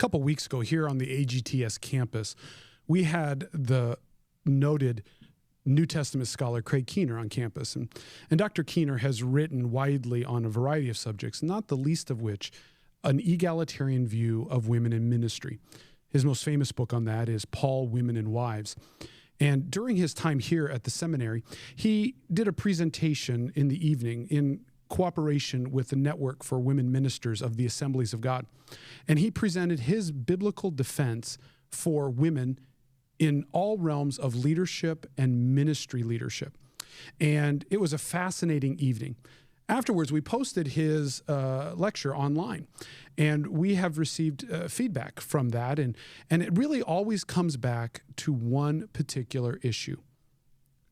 couple weeks ago here on the AGTS campus, we had the noted New Testament scholar Craig Keener on campus. And Dr. Keener has written widely on a variety of subjects, not the least of which an egalitarian view of women in ministry. His most famous book on that is Paul, Women and Wives. And during his time here at the seminary, he did a presentation in the evening in cooperation with the Network for Women Ministers of the Assemblies of God. And he presented his biblical defense for women in all realms of leadership and ministry leadership. And it was a fascinating evening. Afterwards, we posted his lecture online, and we have received feedback from that. And it really always comes back to one particular issue.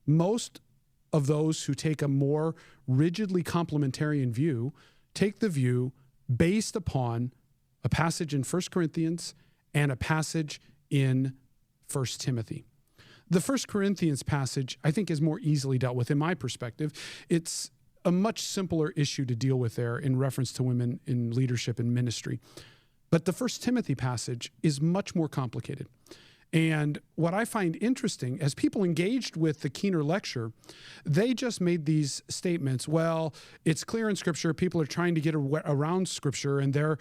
Most of those who take a more rigidly complementarian view take the view based upon a passage in 1 Corinthians and a passage in 1 Timothy. The 1 Corinthians passage, I think, is more easily dealt with in my perspective. It's a much simpler issue to deal with there in reference to women in leadership and ministry. But the 1 Timothy passage is much more complicated. And what I find interesting, as people engaged with the Keener lecture, they just made these statements. Well, it's clear in Scripture, people are trying to get around Scripture, and they're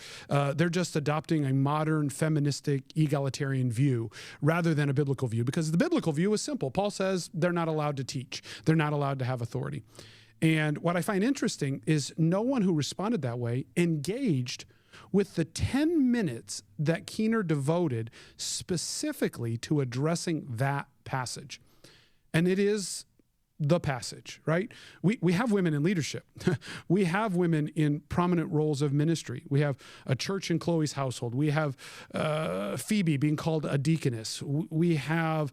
just adopting a modern, feministic, egalitarian view rather than a biblical view, because the biblical view is simple. Paul says they're not allowed to teach. They're not allowed to have authority. And what I find interesting is no one who responded that way engaged with the 10 minutes that Keener devoted specifically to addressing that passage. And it is the passage, right? We have women in leadership. We have women in prominent roles of ministry. We have a church in Chloe's household. We have Phoebe being called a deaconess. We have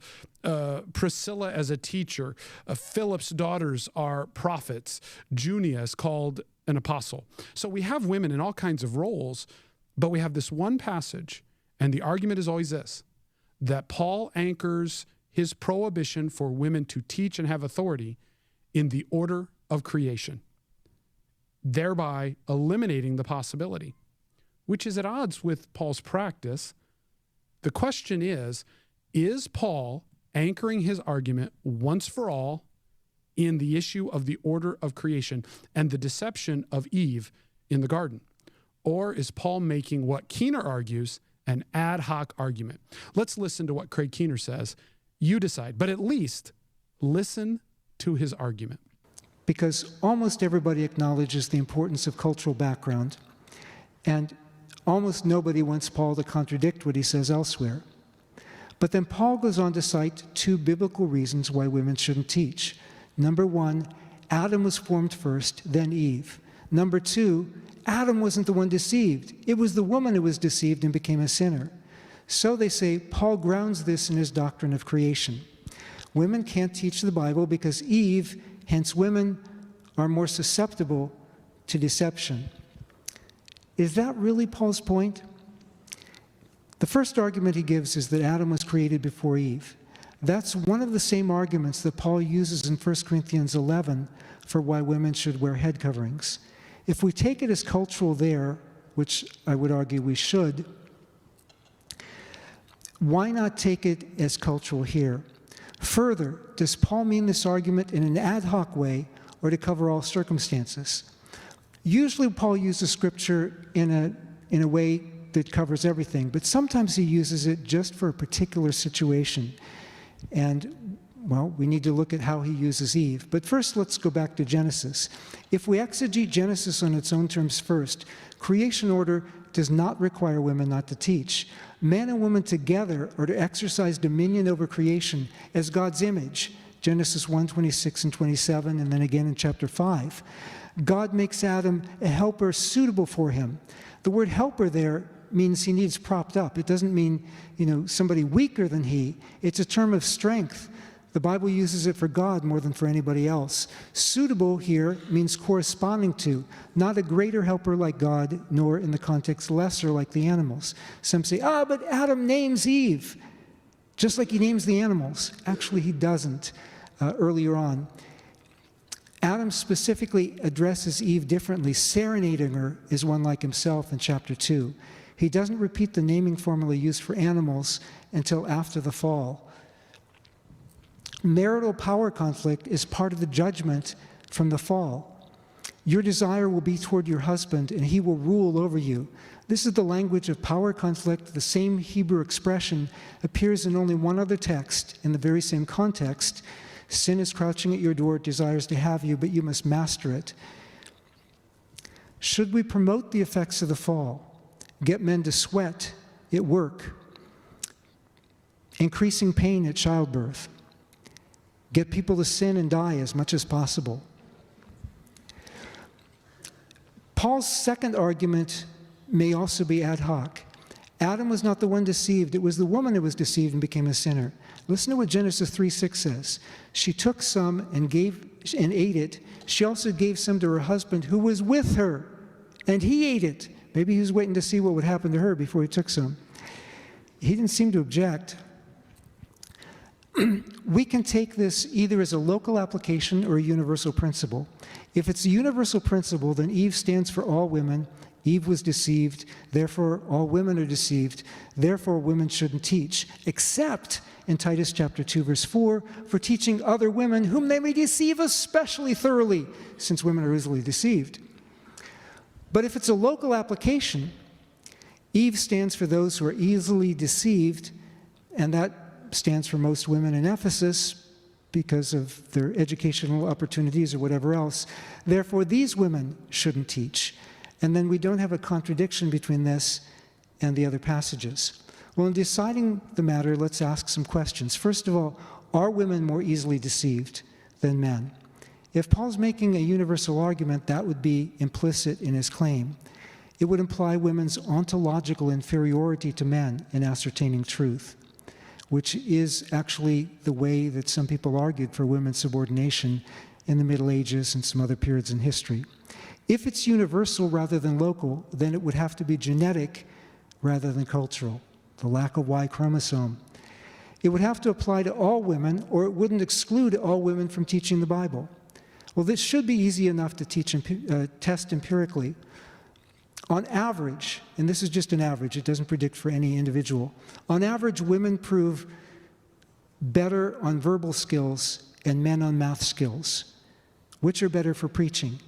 Priscilla as a teacher. Philip's daughters are prophets. Junia is called an apostle. So we have women in all kinds of roles, but we have this one passage, and the argument is always this, that Paul anchors his prohibition for women to teach and have authority in the order of creation, thereby eliminating the possibility, which is at odds with Paul's practice. The question is Paul anchoring his argument once for all in the issue of the order of creation and the deception of Eve in the garden? Or is Paul making what Keener argues an ad hoc argument? Let's listen to what Craig Keener says. You decide, but at least listen to his argument. Because almost everybody acknowledges the importance of cultural background, and almost nobody wants Paul to contradict what he says elsewhere. But then Paul goes on to cite two biblical reasons why women shouldn't teach. Number one, Adam was formed first, then Eve. Number two, Adam wasn't the one deceived. It was the woman who was deceived and became a sinner. So they say Paul grounds this in his doctrine of creation. Women can't teach the Bible because Eve, hence women, are more susceptible to deception. Is that really Paul's point? The first argument he gives is that Adam was created before Eve. That's one of the same arguments that Paul uses in 1 Corinthians 11 for why women should wear head coverings. If we take it as cultural there, which I would argue we should, why not take it as cultural here? Further, does Paul mean this argument in an ad hoc way or to cover all circumstances? Usually Paul uses Scripture in a way that covers everything, but sometimes he uses it just for a particular situation. And, well, we need to look at how he uses Eve. But first, let's go back to Genesis. If we exegete Genesis on its own terms first, creation order does not require women not to teach. Man and woman together are to exercise dominion over creation as God's image, Genesis 1:26 and 27, and then again in chapter 5. God makes Adam a helper suitable for him. The word helper there means he needs propped up. It doesn't mean, somebody weaker than he. It's a term of strength. The Bible uses it for God more than for anybody else. Suitable here means corresponding to, not a greater helper like God, nor in the context lesser like the animals. Some say, but Adam names Eve, just like he names the animals. Actually, he doesn't earlier on. Adam specifically addresses Eve differently, serenading her as one like himself in chapter 2. He doesn't repeat the naming formula used for animals until after the fall. Marital power conflict is part of the judgment from the fall. Your desire will be toward your husband, and he will rule over you. This is the language of power conflict. The same Hebrew expression appears in only one other text in the very same context. Sin is crouching at your door, it desires to have you, but you must master it. Should we promote the effects of the fall, get men to sweat at work, increasing pain at childbirth, get people to sin and die as much as possible? Paul's second argument may also be ad hoc. Adam was not the one deceived. It was the woman who was deceived and became a sinner. Listen to what Genesis 3:6 says. She took some and ate it. She also gave some to her husband who was with her, and he ate it. Maybe he was waiting to see what would happen to her before he took some. He didn't seem to object. We can take this either as a local application or a universal principle. If it's a universal principle, then Eve stands for all women. Eve was deceived, therefore all women are deceived, therefore women shouldn't teach, except in Titus chapter 2, verse 4, for teaching other women whom they may deceive especially thoroughly, since women are easily deceived. But if it's a local application, Eve stands for those who are easily deceived, and that stands for most women in Ephesus because of their educational opportunities or whatever else. Therefore, these women shouldn't teach. And then we don't have a contradiction between this and the other passages. Well, in deciding the matter, let's ask some questions. First of all, are women more easily deceived than men? If Paul's making a universal argument, that would be implicit in his claim. It would imply women's ontological inferiority to men in ascertaining truth, which is actually the way that some people argued for women's subordination in the Middle Ages and some other periods in history. If it's universal rather than local, then it would have to be genetic rather than cultural, the lack of Y chromosome. It would have to apply to all women, or it wouldn't exclude all women from teaching the Bible. Well, this should be easy enough to test empirically. On average, and this is just an average, it doesn't predict for any individual, on average, women prove better on verbal skills and men on math skills. Which are better for preaching?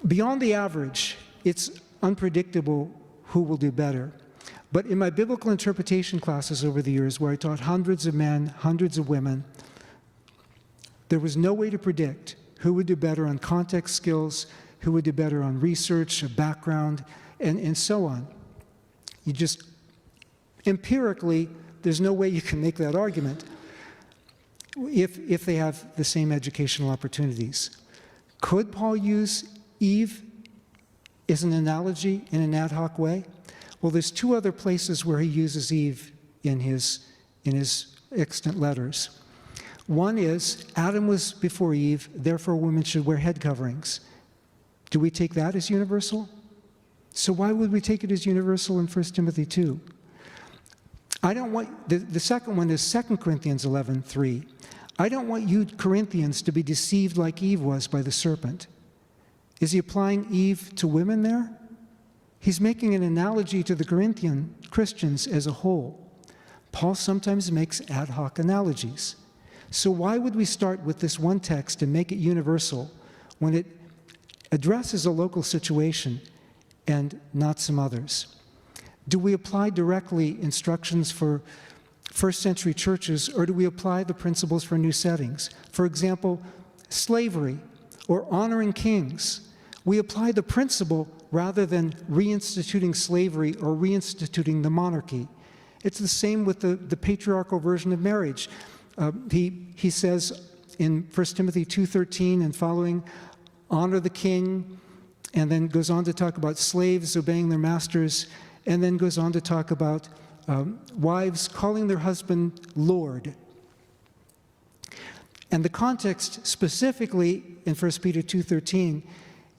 Beyond the average, it's unpredictable who will do better. But in my biblical interpretation classes over the years, where I taught hundreds of men, hundreds of women, there was no way to predict who would do better on context skills, who would do better on research, background, and so on. You just, empirically, there's no way you can make that argument if they have the same educational opportunities. Could Paul use Eve is an analogy in an ad hoc way? Well, there's two other places where he uses Eve in his extant letters. One is, Adam was before Eve, therefore women should wear head coverings. Do we take that as universal? So why would we take it as universal in 1 Timothy 2? I don't want, the second one is 2 Corinthians 11:3. I don't want you Corinthians to be deceived like Eve was by the serpent. Is he applying Eve to women there? He's making an analogy to the Corinthian Christians as a whole. Paul sometimes makes ad hoc analogies. So why would we start with this one text and make it universal when it addresses a local situation and not some others? Do we apply directly instructions for first century churches, or do we apply the principles for new settings? For example, slavery or honoring kings. We apply the principle rather than reinstituting slavery or reinstituting the monarchy. It's the same with the patriarchal version of marriage. He says in 1 Timothy 2:13 and following, honor the king, and then goes on to talk about slaves obeying their masters, and then goes on to talk about wives calling their husband Lord. And the context specifically in 1 Peter 2:13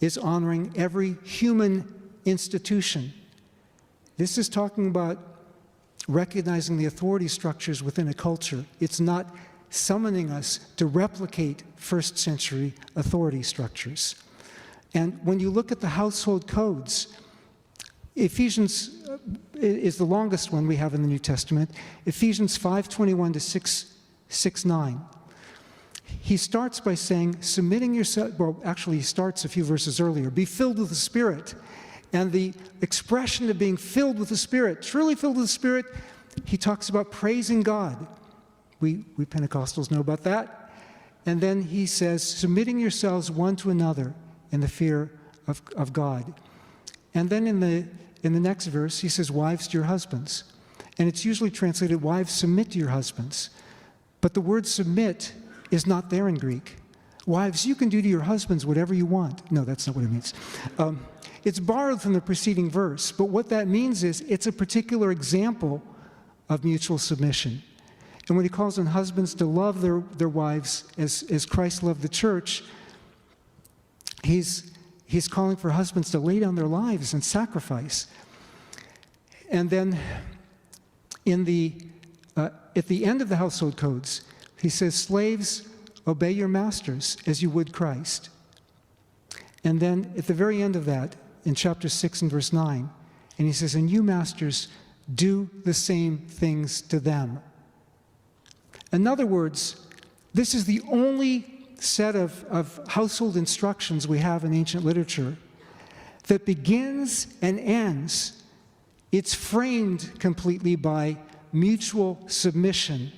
is honoring every human institution. This is talking about recognizing the authority structures within a culture. It's not summoning us to replicate first century authority structures. And when you look at the household codes, Ephesians is the longest one we have in the New Testament. Ephesians 5:21 to 6:9. He starts by saying, submitting yourself, well, actually he starts a few verses earlier, be filled with the Spirit. And the expression of being filled with the Spirit, truly filled with the Spirit, he talks about praising God. We Pentecostals know about that. And then he says, submitting yourselves one to another in the fear of God. And then in the next verse, he says, wives to your husbands. And it's usually translated, wives, submit to your husbands. But the word submit is not there in Greek. Wives, you can do to your husbands whatever you want. No, that's not what it means. It's borrowed from the preceding verse, but what that means is it's a particular example of mutual submission. And when he calls on husbands to love their wives as Christ loved the church, he's calling for husbands to lay down their lives and sacrifice. And then at the end of the household codes, he says, slaves, obey your masters as you would Christ. And then at the very end of that, in chapter 6 and verse 9, and he says, and you masters, do the same things to them. In other words, this is the only set of household instructions we have in ancient literature that begins and ends. It's framed completely by mutual submission,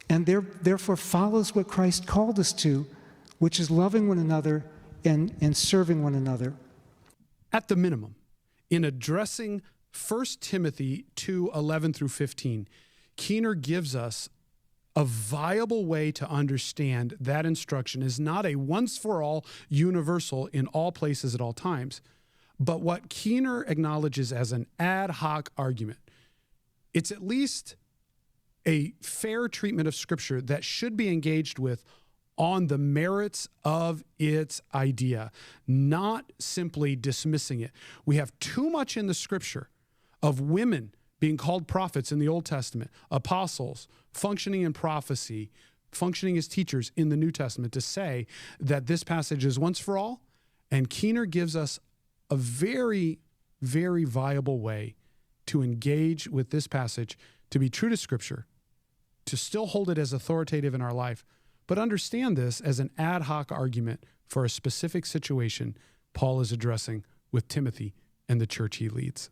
and therefore follows what Christ called us to, which is loving one another and serving one another. At the minimum, in addressing 1 Timothy 2:11 through 15, Keener gives us a viable way to understand that instruction is not a once-for-all universal in all places at all times, but what Keener acknowledges as an ad hoc argument. It's at least a fair treatment of Scripture that should be engaged with on the merits of its idea, not simply dismissing it. We have too much in the Scripture of women being called prophets in the Old Testament, apostles functioning in prophecy, functioning as teachers in the New Testament, to say that this passage is once for all. And Keener gives us a very, very viable way to engage with this passage, to be true to Scripture, to still hold it as authoritative in our life, but understand this as an ad hoc argument for a specific situation Paul is addressing with Timothy and the church he leads.